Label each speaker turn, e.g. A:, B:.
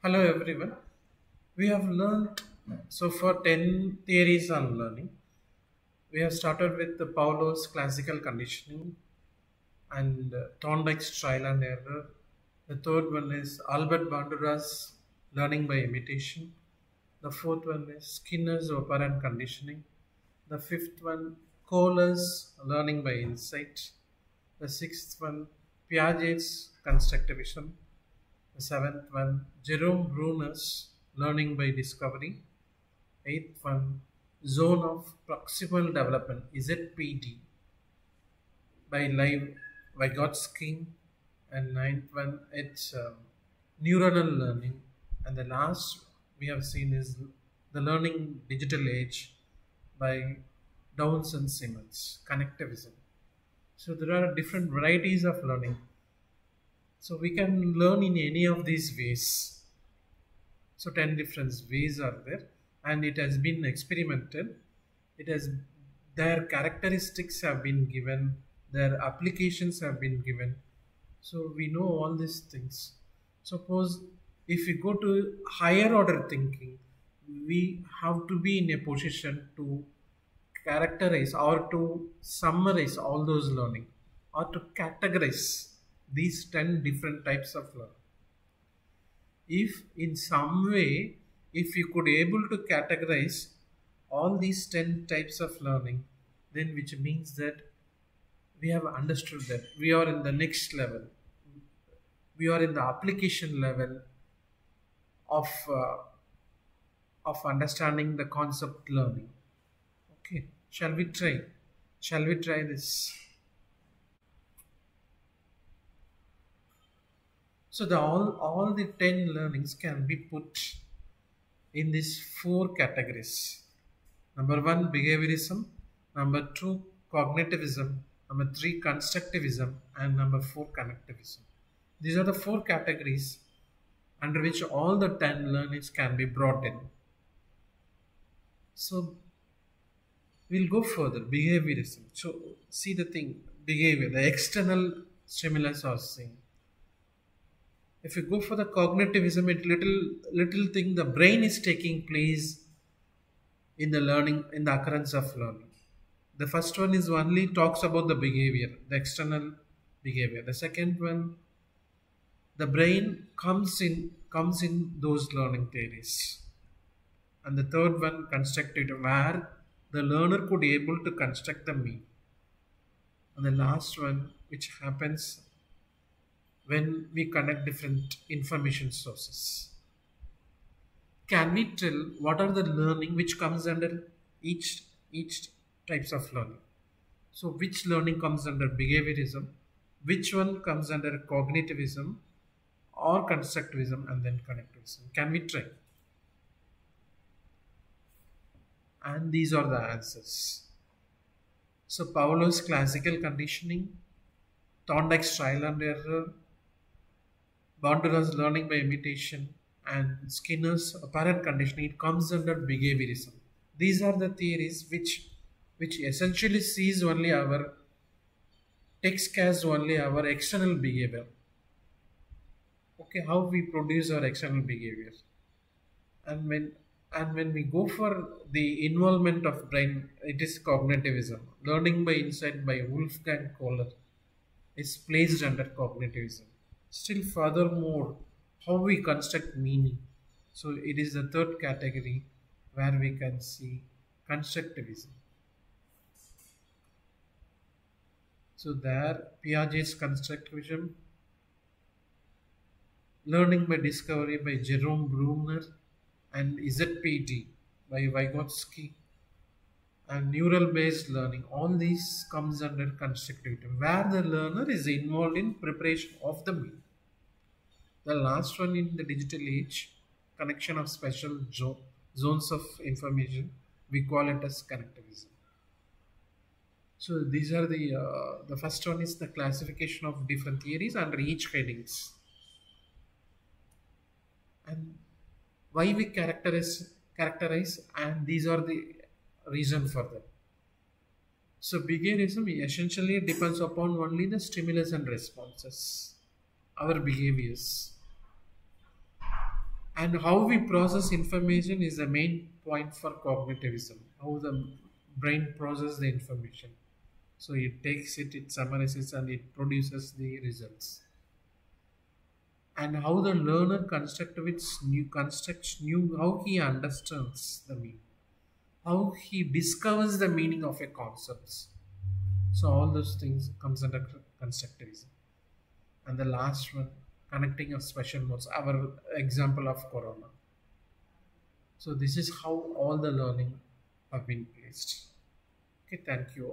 A: Hello everyone. We have learned so far 10 theories on learning. We have started with the Paulo's classical conditioning and Thorndike's trial and error. The third one is Albert Bandura's learning by imitation. The fourth one is Skinner's operant conditioning. The fifth one, Kohler's learning by insight. The sixth one, Piaget's constructivism. The seventh one, Jerome Bruner's learning by discovery. Eighth one, zone of proximal development (ZPD) by Live Vygotsky. And ninth one, it's neuronal learning. And the last we have seen is the learning digital age by Downs and Simmons, Connectivism. So there are different varieties of learning. So we can learn in any of these ways. So 10 different ways are there, and it has been experimented. It has their characteristics have been given, their applications have been given. So we know all these things. Suppose if we go to higher order thinking, we have to be in a position to characterize or to summarize all those learning or to categorize these 10 different types of learning. If in some way, if you could able to categorize all these 10 types of learning, then which means that we have understood that we are in the next level, we are in the application level of understanding the concept learning. Okay, shall we try this? So the all the 10 learnings can be put in these four categories. Number one, behaviorism. Number two, cognitivism. Number three, constructivism. And number four, connectivism. These are the four categories under which all the 10 learnings can be brought in. So we'll go further. Behaviorism. So see the thing, behavior, the external stimulus or thing. If you go for the cognitivism, it little thing, the brain is taking place in the learning, in the occurrence of learning. The first one is only talks about the behavior, the external behavior. The second one, the brain comes in those learning theories. And the third one, constructive, where the learner could able to construct the mean. And the last one, which happens when we connect different information sources. Can we tell what are the learning which comes under each types of learning? So which learning comes under behaviorism, which one comes under cognitivism or constructivism, and then connectivism? Can we try? And these are the answers. So Paulo's classical conditioning, Thorndike's trial and error, Bandura's learning by imitation, and Skinner's apparent conditioning, it comes under behaviorism. These are the theories which essentially sees only our takes as only our external behavior. Okay, how we produce our external behavior. And when we go for the involvement of brain, it is cognitivism. Learning by insight by Wolfgang Kohler is placed under cognitivism. Still furthermore, how we construct meaning. So it is the third category where we can see constructivism. So there, Piaget's constructivism, learning by discovery by Jerome Bruner, and ZPD by Vygotsky, and neural based learning. All these comes under constructivism, where the learner is involved in preparation of the meaning. The last one in the digital age, connection of special zones of information, we call it as connectivism. So these are the first one is the classification of different theories under each headings. And why we characterize, and these are the reason for that. So behaviorism essentially depends upon only the stimulus and responses, our behaviors. And how we process information is the main point for cognitivism. How the brain processes the information. So it takes it, it summarizes, and it produces the results. And how the learner constructs new, how he understands the meaning, how he discovers the meaning of a concept. So all those things comes under constructivism. And the last one, connecting of special modes, our example of corona. So this is how all the learning have been placed. Okay, thank you all.